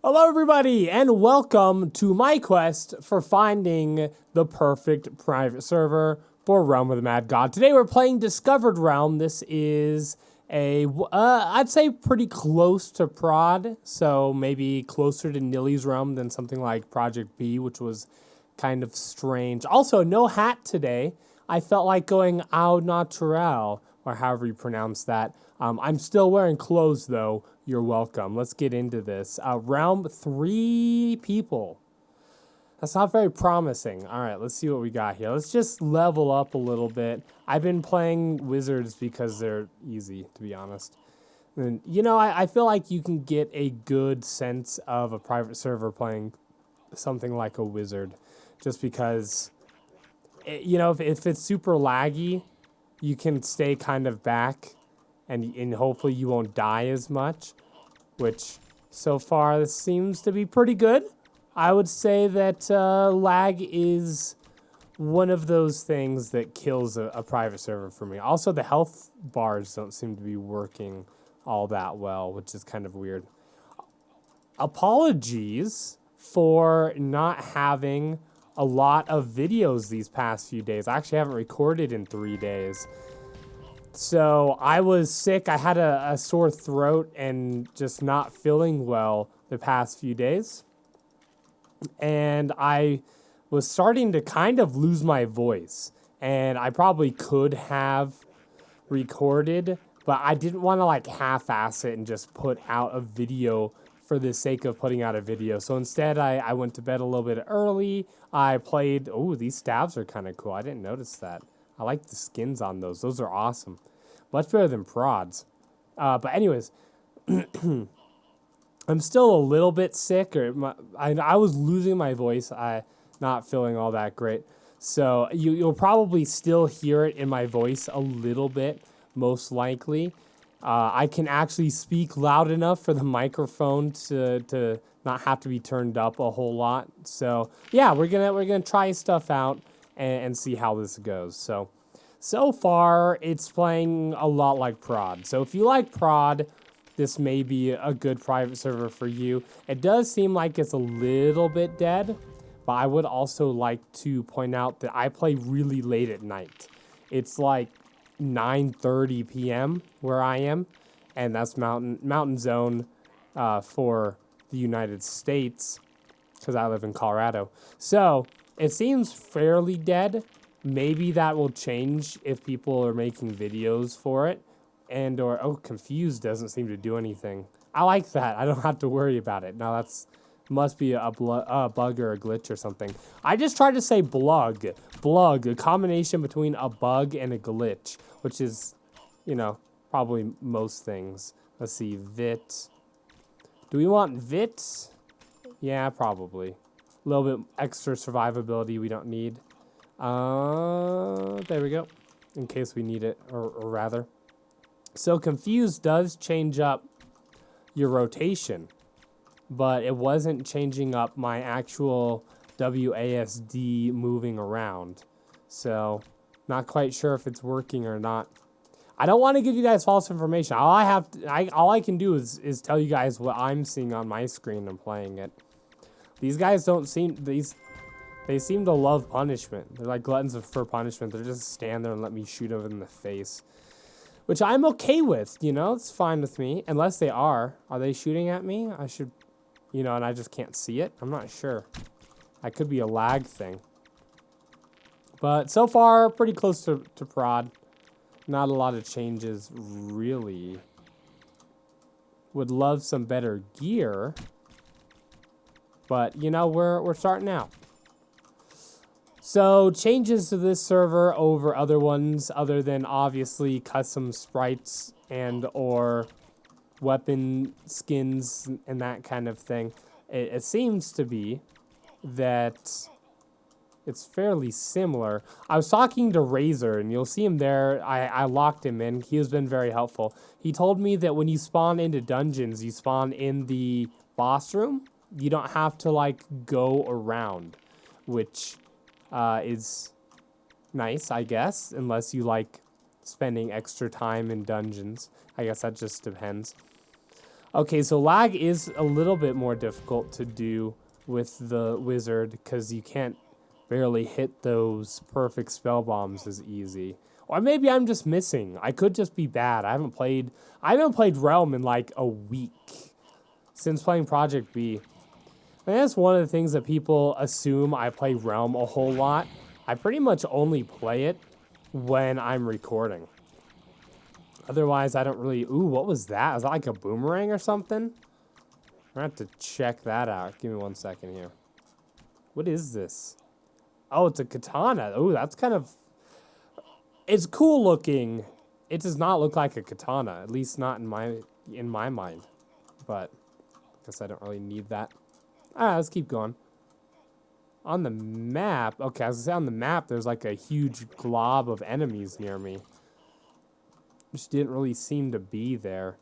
Hello everybody and welcome to my quest for finding the perfect private server for Realm of the Mad God. Today we're playing Discovered Realm. This is I'd say pretty close to prod, so maybe closer to Nilly's Realm than something like Project B, which was kind of strange. Also, no hat today. I felt like going au naturel, or however you pronounce that. I'm still wearing clothes though. You're welcome. Let's get into this. Realm 3 people. That's not very promising. All right, let's see what we got here. Let's just level up a little bit. I've been playing wizards because they're easy, to be honest. And, you know, I feel like you can get a good sense of a private server playing something like a wizard. Just because, if it's super laggy, you can stay kind of back. And hopefully you won't die as much, which so far this seems to be pretty good. I would say that lag is one of those things that kills a private server for me. Also, the health bars don't seem to be working all that well, which is kind of weird. Apologies for not having a lot of videos these past few days. I actually haven't recorded in 3 days. So I was sick. I had a sore throat and just not feeling well the past few days. And I was starting to kind of lose my voice. And I probably could have recorded, but I didn't want to like half-ass it and just put out a video for the sake of putting out a video. So instead I went to bed a little bit early. I played, oh, these stabs are kind of cool. I didn't notice that. I like the skins on those. Those are awesome. Much better than prods. But anyways, I'm still a little bit sick. I was losing my voice. I not feeling all that great. So you'll probably still hear it in my voice a little bit, most likely. I can actually speak loud enough for the microphone to not have to be turned up a whole lot. So yeah, we're gonna try stuff out and see how this goes. So far, it's playing a lot like prod. So if you like prod, this may be a good private server for you. It does seem like it's a little bit dead, but I would also like to point out that I play really late at night. It's like 9:30 p.m. where I am, and that's mountain zone for the United States, because I live in Colorado. So it seems fairly dead. Maybe that will change if people are making videos for it. Oh, confused doesn't seem to do anything. I like that. I don't have to worry about it. Now must be a bug or a glitch or something. I just tried to say blug. Blug, a combination between a bug and a glitch, which is, probably most things. Let's see, vit. Do we want vit? Yeah, probably. A little bit extra survivability we don't need. There we go. In case we need it, or rather. So confused does change up your rotation, but it wasn't changing up my actual WASD moving around. So not quite sure if it's working or not. I don't want to give you guys false information. All I can do is tell you guys what I'm seeing on my screen and playing it. These guys They seem to love punishment. They're like gluttons for punishment. They're just stand there and let me shoot them in the face. Which I'm okay with, it's fine with me. Unless they are. Are they shooting at me? I should, and I just can't see it. I'm not sure. That could be a lag thing. But so far, pretty close to prod. Not a lot of changes, really. Would love some better gear. But, we're starting out. So, changes to this server over other ones, other than obviously custom sprites and or weapon skins and that kind of thing. It seems to be that it's fairly similar. I was talking to Razor, and you'll see him there. I locked him in. He has been very helpful. He told me that when you spawn into dungeons, you spawn in the boss room. You don't have to, go around, which is nice, I guess, unless you like spending extra time in dungeons. I guess that just depends. Okay, so lag is a little bit more difficult to do with the wizard because you can't barely hit those perfect spell bombs as easy. Or maybe I'm just missing. I could just be bad. I haven't played Realm in like a week since playing Project B. And that's one of the things that people assume I play Realm a whole lot. I pretty much only play it when I'm recording. Otherwise, I don't really... Ooh, what was that? Was that like a boomerang or something? I'm gonna have to check that out. Give me 1 second here. What is this? Oh, it's a katana. Ooh, that's kind of... It's cool looking. It does not look like a katana. At least not in my mind. But I guess I don't really need that. Alright, let's keep going. On the map... Okay, I was gonna say on the map, there's like a huge glob of enemies near me. Which didn't really seem to be there.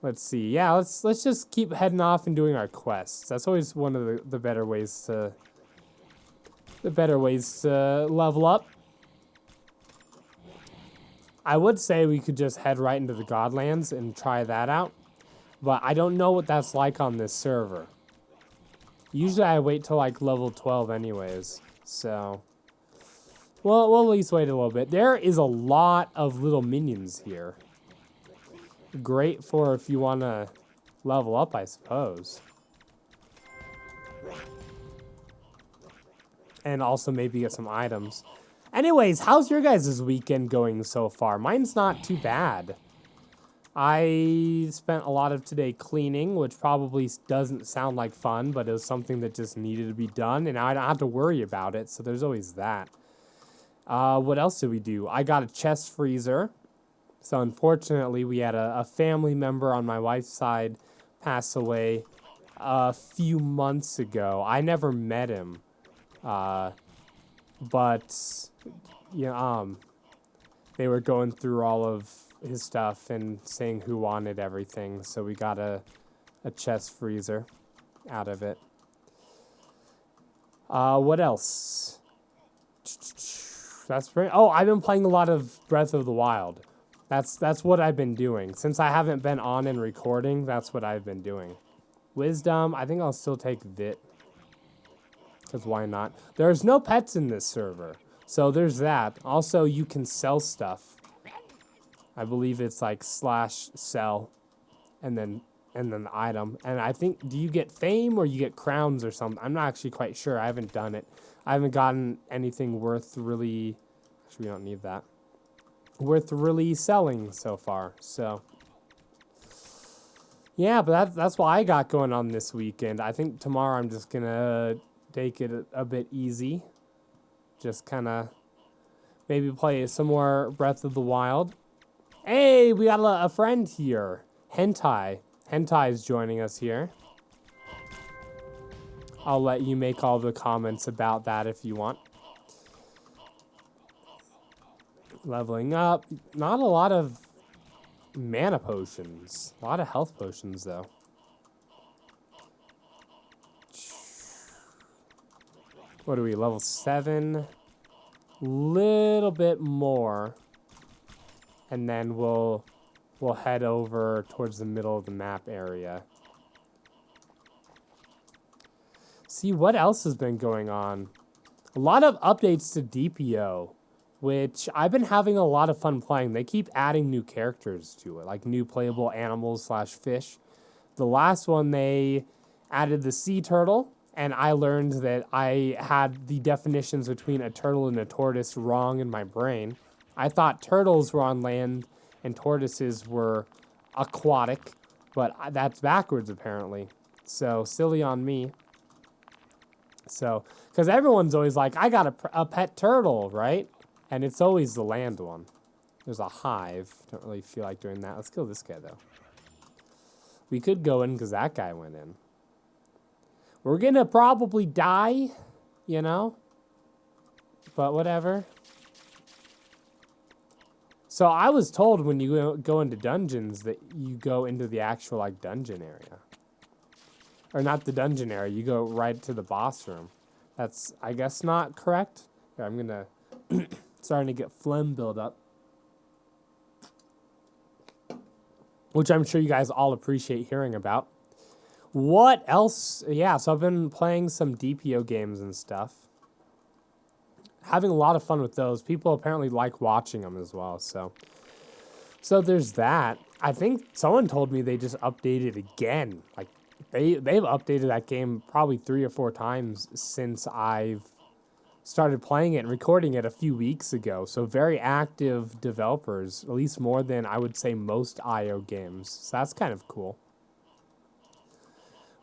Let's see. Yeah, let's just keep heading off and doing our quests. That's always one of the better ways to level up. I would say we could just head right into the Godlands and try that out, but I don't know what that's like on this server. Usually I wait till like level 12 anyways, so we'll at least wait a little bit. There is a lot of little minions here. Great for if you want to level up, I suppose. And also maybe get some items. Anyways, how's your guys' weekend going so far? Mine's not too bad. I spent a lot of today cleaning, which probably doesn't sound like fun, but it was something that just needed to be done, and I don't have to worry about it, so there's always that. What else did we do? I got a chest freezer. So unfortunately, we had a family member on my wife's side pass away a few months ago. I never met him. But you know, they were going through all of his stuff and saying who wanted everything, so we got a chest freezer out of it. What else? That's pretty... Oh, I've been playing a lot of Breath of the Wild. That's what I've been doing. Since I haven't been on and recording, that's what I've been doing. Wisdom, I think I'll still take Vit. Because why not? There's no pets in this server. So there's that. Also, you can sell stuff. I believe it's like /sell and then the item. And I think, do you get fame or you get crowns or something? I'm not actually quite sure. I haven't done it. I haven't gotten anything worth really... Actually, we don't need that. Worth really selling so far. So, yeah, but that's what I got going on this weekend. I think tomorrow I'm just going to take it a bit easy. Just kind of maybe play some more Breath of the Wild. Hey, we got a friend here. Hentai. Hentai is joining us here. I'll let you make all the comments about that if you want. Leveling up. Not a lot of mana potions. A lot of health potions, though. What are we, level 7? Little bit more. And then we'll head over towards the middle of the map area. See, what else has been going on? A lot of updates to DPO, which I've been having a lot of fun playing. They keep adding new characters to it, like new playable animals / fish. The last one, they added the sea turtle, and I learned that I had the definitions between a turtle and a tortoise wrong in my brain. I thought turtles were on land and tortoises were aquatic, but that's backwards apparently. So silly on me. So, because everyone's always like, I got a pet turtle, right? And it's always the land one. There's a hive. Don't really feel like doing that. Let's kill this guy, though. We could go in because that guy went in. We're going to probably die, you know? But whatever. So I was told when you go into dungeons that you go into the actual, like, dungeon area. Or not the dungeon area. You go right to the boss room. That's, I guess, not correct. Here, I'm going to... starting to get phlegm build up. which I'm sure you guys all appreciate hearing about. What else? Yeah, so I've been playing some DPO games and stuff. Having a lot of fun with those. People apparently like watching them as well, so there's that. I think someone told me they just updated again. Like they've updated that game probably 3 or 4 times since I've started playing it and recording it a few weeks ago. So very active developers, at least more than I would say most IO games. So that's kind of cool.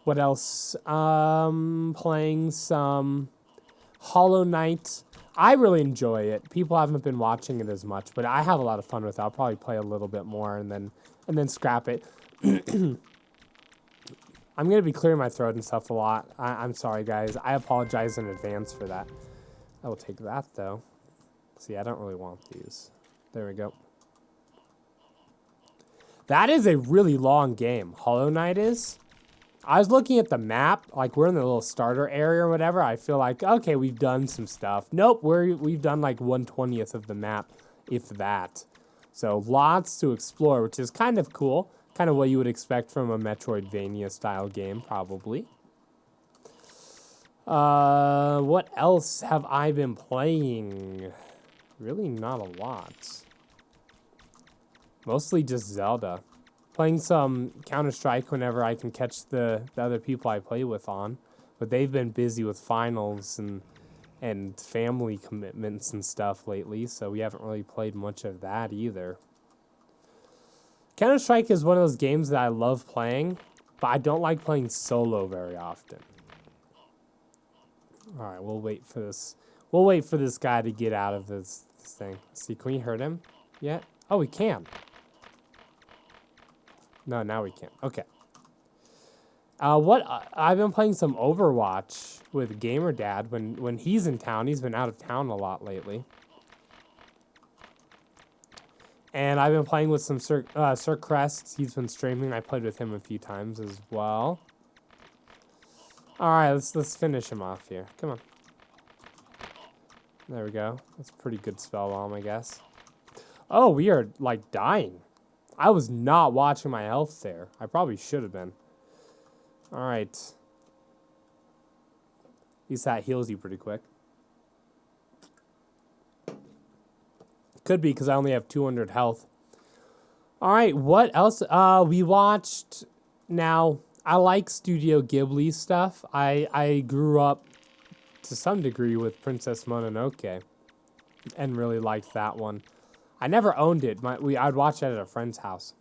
What else? Playing some Hollow Knight. I really enjoy it. People haven't been watching it as much, but I have a lot of fun with it. I'll probably play a little bit more and then scrap it. I'm gonna be clearing my throat and stuff a lot. I'm sorry, guys. I apologize in advance for that. I will take that though. See, I don't really want these. There we go. That is a really long game. Hollow Knight is. I was looking at the map, like we're in the little starter area or whatever. I feel like, okay, we've done some stuff. Nope, we've done like 1/20th of the map, if that. So lots to explore, which is kind of cool. Kind of what you would expect from a Metroidvania style game, probably. What else have I been playing? Really not a lot. Mostly just Zelda. Playing some Counter-Strike whenever I can catch the other people I play with on. But they've been busy with finals and family commitments and stuff lately, so we haven't really played much of that either. Counter-Strike is one of those games that I love playing, but I don't like playing solo very often. Alright, we'll wait for this. We'll wait for this guy to get out of this thing. Let's see, can we hurt him yet? Oh, we can. No, now we can't. Okay. I've been playing some Overwatch with Gamer Dad when he's in town. He's been out of town a lot lately. And I've been playing with some Sir Crest. He's been streaming. I played with him a few times as well. All right, let's finish him off here. Come on. There we go. That's a pretty good spell bomb, I guess. Oh, we are like dying. I was not watching my health there. I probably should have been. All right. At least that heals you pretty quick. Could be because I only have 200 health. All right, what else? We watched. Now, I like Studio Ghibli stuff. I grew up to some degree with Princess Mononoke and really liked that one. I never owned it. I'd watch it at a friend's house.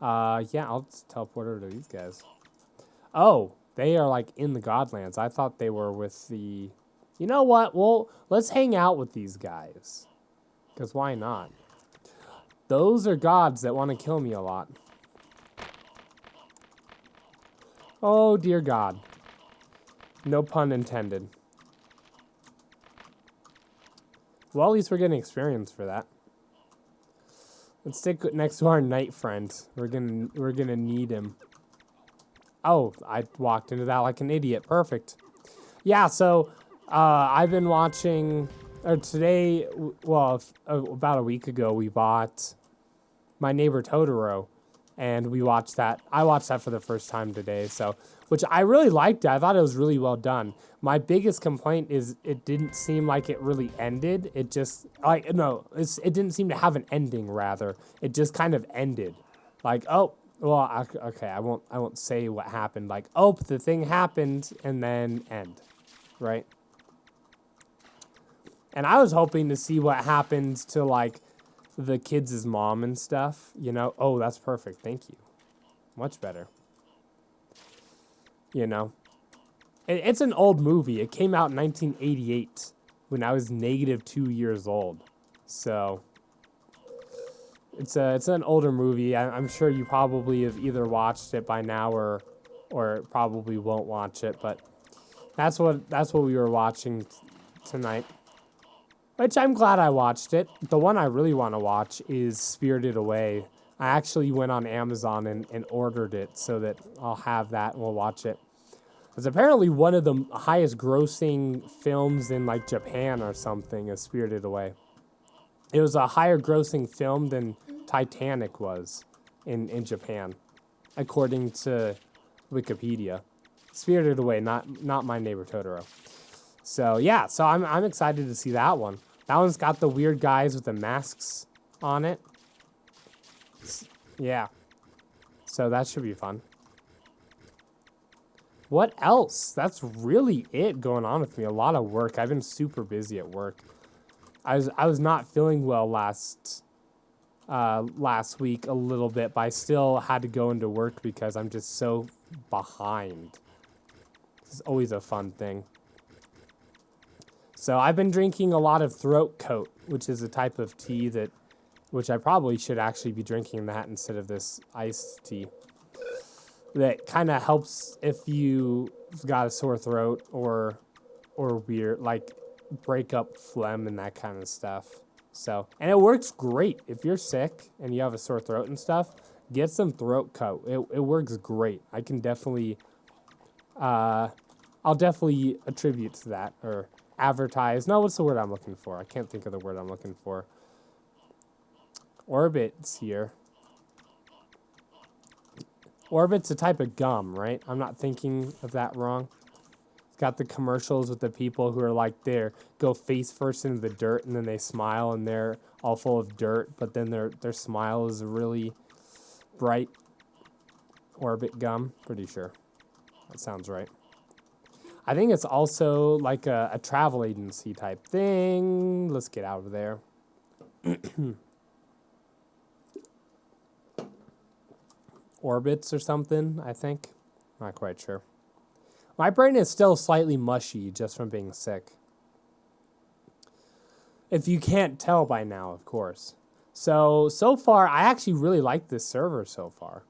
Yeah, I'll just teleport over to these guys. Oh, they are like in the Godlands. I thought they were with the... You know what? Well, let's hang out with these guys. Because why not? Those are gods that want to kill me a lot. Oh, dear God. No pun intended. Well, at least we're getting experience for that. Let's stick next to our knight friend. We're gonna need him. Oh, I walked into that like an idiot. Perfect. Yeah, so I've been watching, or today, well, about a week ago, we bought My Neighbor Totoro, and we watched that. I watched that for the first time today, so, which I really liked it. I thought it was really well done. My biggest complaint is it didn't seem like it really ended. It just, it didn't seem to have an ending, rather. It just kind of ended. Like, oh, well, okay, I won't say what happened. Like, oh, the thing happened, and then end, right? And I was hoping to see what happened to, like, the kids' mom and stuff, you know? Oh, that's perfect. Thank you. Much better. You know? It's an old movie. It came out in 1988 when I was -2 years old. So, it's an older movie. I'm sure you probably have either watched it by now or probably won't watch it, but that's what we were watching tonight. Which I'm glad I watched it. The one I really want to watch is Spirited Away. I actually went on Amazon and ordered it so that I'll have that and we'll watch it. It's apparently one of the highest grossing films in like Japan or something, is Spirited Away. It was a higher grossing film than Titanic was. in Japan, according to Wikipedia. Spirited Away, not My Neighbor Totoro. So yeah, so I'm excited to see that one. That one's got the weird guys with the masks on it. Yeah. So that should be fun. What else? That's really it going on with me. A lot of work. I've been super busy at work. I was not feeling well last week a little bit, but I still had to go into work because I'm just so behind. It's always a fun thing. So I've been drinking a lot of throat coat, which is a type of tea which I probably should actually be drinking that instead of this iced tea. That kind of helps if you've got a sore throat or weird, like break up phlegm and that kind of stuff. So, and it works great. If you're sick and you have a sore throat and stuff, get some throat coat. It works great. I can definitely, I'll definitely attribute to that or advertise. No, what's the word I'm looking for? I can't think of the word I'm looking for. Orbit's here. Orbit's a type of gum, right? I'm not thinking of that wrong. It's got the commercials with the people who are like go face first into the dirt and then they smile and they're all full of dirt, but then their smile is really bright. Orbit gum, pretty sure. That sounds right. I think it's also like a travel agency type thing. Let's get out of there. Orbits or something, I think. Not quite sure. My brain is still slightly mushy just from being sick. If you can't tell by now, of course. So far, I actually really like this server so far.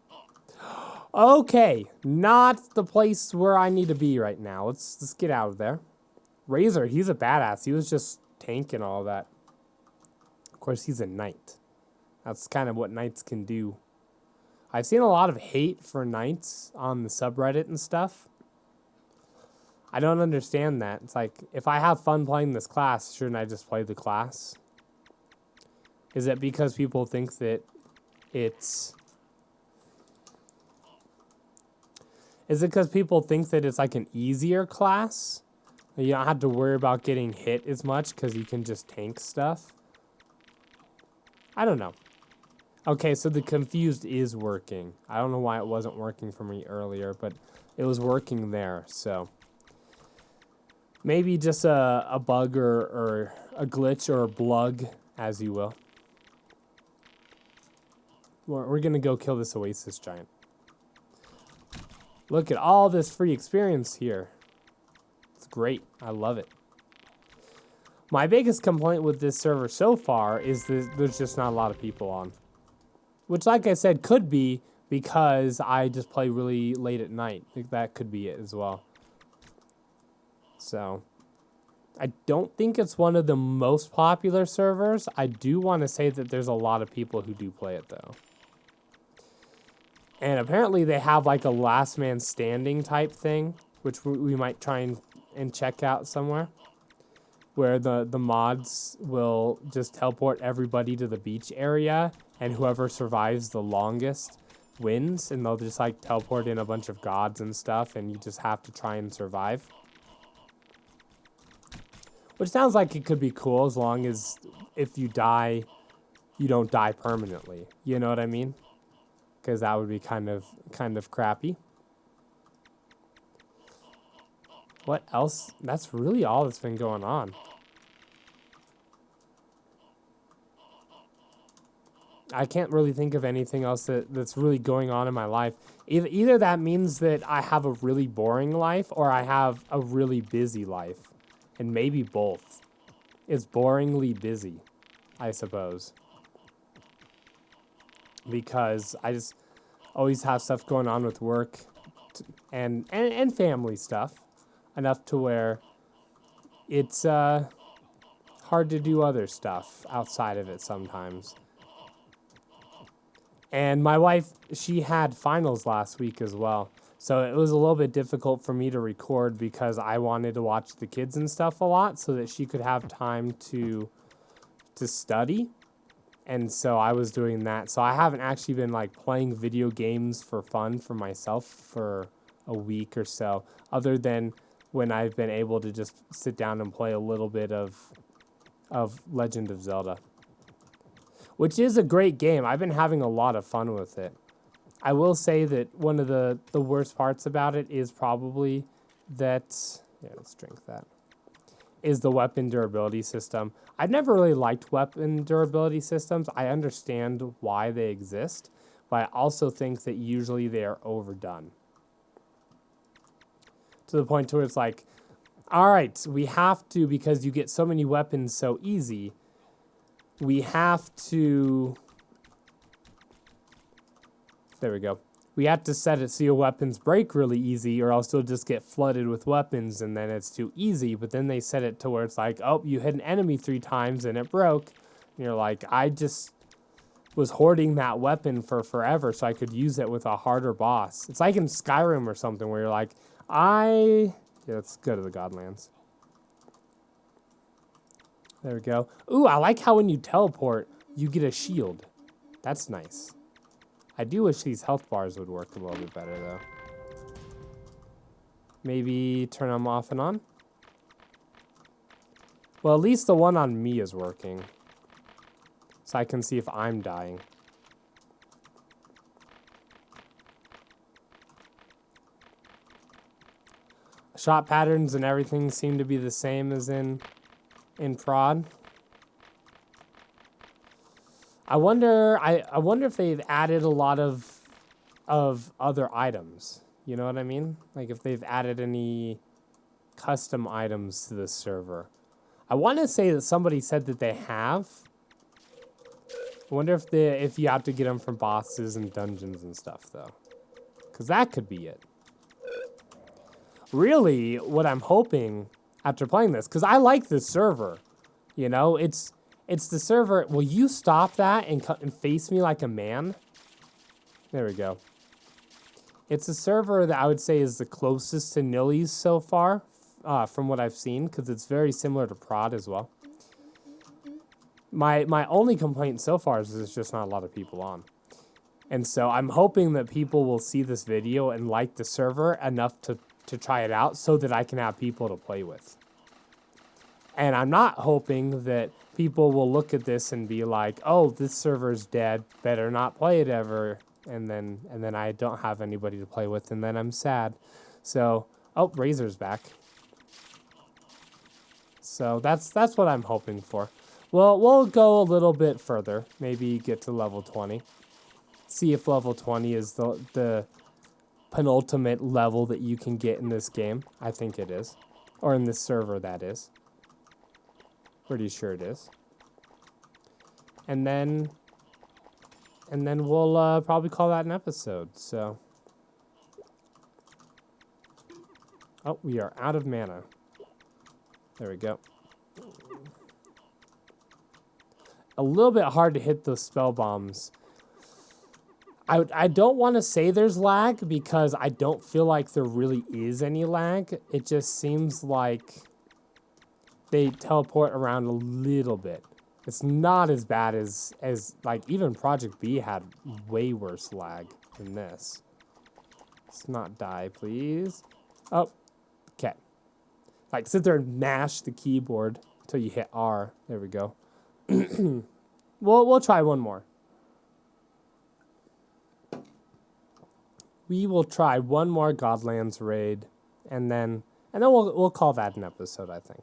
Okay, not the place where I need to be right now. Let's get out of there. Razor, he's a badass. He was just tanking all that. Of course, he's a knight. That's kind of what knights can do. I've seen a lot of hate for knights on the subreddit and stuff. I don't understand that. It's like, if I have fun playing this class, shouldn't I just play the class? Is it because people think that it's... Is it because people think that it's like an easier class? You don't have to worry about getting hit as much because you can just tank stuff? I don't know. Okay, so the confused is working. I don't know why it wasn't working for me earlier, but it was working there, so. Maybe just a bug or a glitch or a blug, as you will. We're going to go kill this Oasis Giant. Look at all this free experience here. It's great. I love it. My biggest complaint with this server so far is that there's just not a lot of people on. Which, like I said, could be because I just play really late at night. I think that could be it as well. So, I don't think it's one of the most popular servers. I do want to say that there's a lot of people who do play it, though. And apparently they have like a last man standing type thing, which we might try and check out somewhere. Where the mods will just teleport everybody to the beach area, and whoever survives the longest wins, and they'll just like teleport in a bunch of gods and stuff, and you just have to try and survive. Which sounds like it could be cool as long as if you die, you don't die permanently. You know what I mean? Because that would be kind of crappy. What else? That's really all that's been going on. I can't really think of anything else that's really going on in my life. Either that means that I have a really boring life or I have a really busy life. And maybe both. It's boringly busy, I suppose. Because I just always have stuff going on with work and family stuff. Enough to where it's hard to do other stuff outside of it sometimes. And my wife, she had finals last week as well. So it was a little bit difficult for me to record because I wanted to watch the kids and stuff a lot so that she could have time to study. And so I was doing that. So I haven't actually been like playing video games for fun for myself for a week or so, other than when I've been able to just sit down and play a little bit of Legend of Zelda, which is a great game. I've been having a lot of fun with it. I will say that one of the worst parts about it is probably that, yeah, let's drink that, is the weapon durability system. I've never really liked weapon durability systems. I understand why they exist, but I also think that usually they are overdone. To the point where it's like, all right, we have to, because you get so many weapons so easy, we have to, there we go. We have to set it so your weapons break really easy, or else you'll just get flooded with weapons and then it's too easy. But then they set it to where it's like, oh, you hit an enemy 3 times and it broke. And you're like, I just was hoarding that weapon for forever so I could use it with a harder boss. It's like in Skyrim or something where you're like, yeah, let's go to the Godlands. There we go. Ooh, I like how when you teleport, you get a shield. That's nice. I do wish these health bars would work a little bit better, though. Maybe turn them off and on? Well, at least the one on me is working. So I can see if I'm dying. Shot patterns and everything seem to be the same as in prod. I wonder if they've added a lot of other items. You know what I mean? Like if they've added any custom items to this server. I want to say that somebody said that they have. I wonder if you have to get them from bosses and dungeons and stuff though. Cuz that could be it. Really, what I'm hoping after playing this, cuz I like this server. You know, it's the server. Will you stop that and face me like a man? There we go. It's a server that I would say is the closest to Nilly's so far, from what I've seen, because it's very similar to Prod as well. My only complaint so far is there's just not a lot of people on. And so I'm hoping that people will see this video and like the server enough to try it out so that I can have people to play with. And I'm not hoping that people will look at this and be like, oh, this server's dead, better not play it ever. And then I don't have anybody to play with, and then I'm sad. So, oh, Razor's back. So that's what I'm hoping for. Well, we'll go a little bit further, maybe get to level 20. See if level 20 is the penultimate level that you can get in this game. I think it is. Or in this server, that is. Pretty sure it is. And then we'll probably call that an episode. So, oh, we are out of mana. There we go. A little bit hard to hit those spell bombs. I don't want to say there's lag because I don't feel like there really is any lag. It just seems like they teleport around a little bit. It's not as bad as like even Project B had way worse lag than this. Let's not die, please. Oh, okay. Like sit there and mash the keyboard until you hit R. There we go. We'll try one more. We will try one more Godlands raid, and then we'll call that an episode, I think.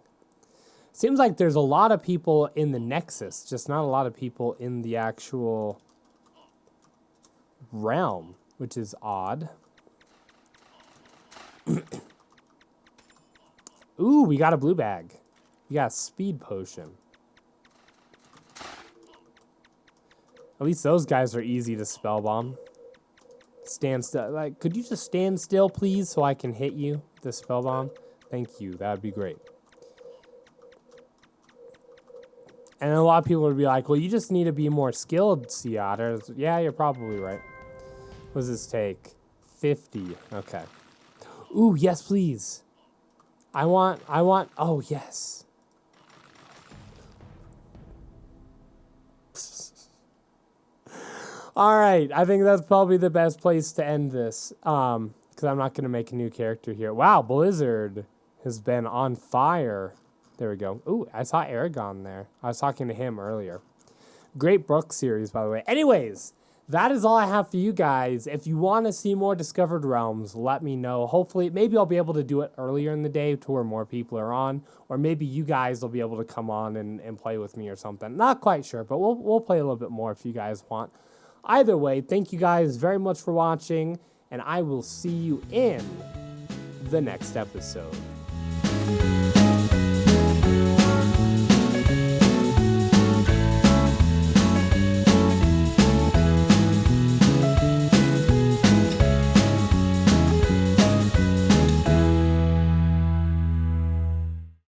Seems like there's a lot of people in the Nexus, just not a lot of people in the actual realm, which is odd. Ooh, we got a blue bag. We got a speed potion. At least those guys are easy to spell bomb. Stand still. Like, could you just stand still, please, so I can hit you with the spell bomb? Thank you. That would be great. And a lot of people would be like, well, you just need to be more skilled, SeaOtter. Yeah, you're probably right. What does this take? 50. Okay. Ooh, yes, please. I want, oh, yes. All right, I think that's probably the best place to end this. Because I'm not going to make a new character here. Wow, Blizzard has been on fire. There we go. Ooh, I saw Aragon there. I was talking to him earlier. Great book series, by the way. Anyways, that is all I have for you guys. If you want to see more Discovered Realms, let me know. Hopefully, maybe I'll be able to do it earlier in the day to where more people are on. Or maybe you guys will be able to come on and play with me or something. Not quite sure, but we'll play a little bit more if you guys want. Either way, thank you guys very much for watching, and I will see you in the next episode.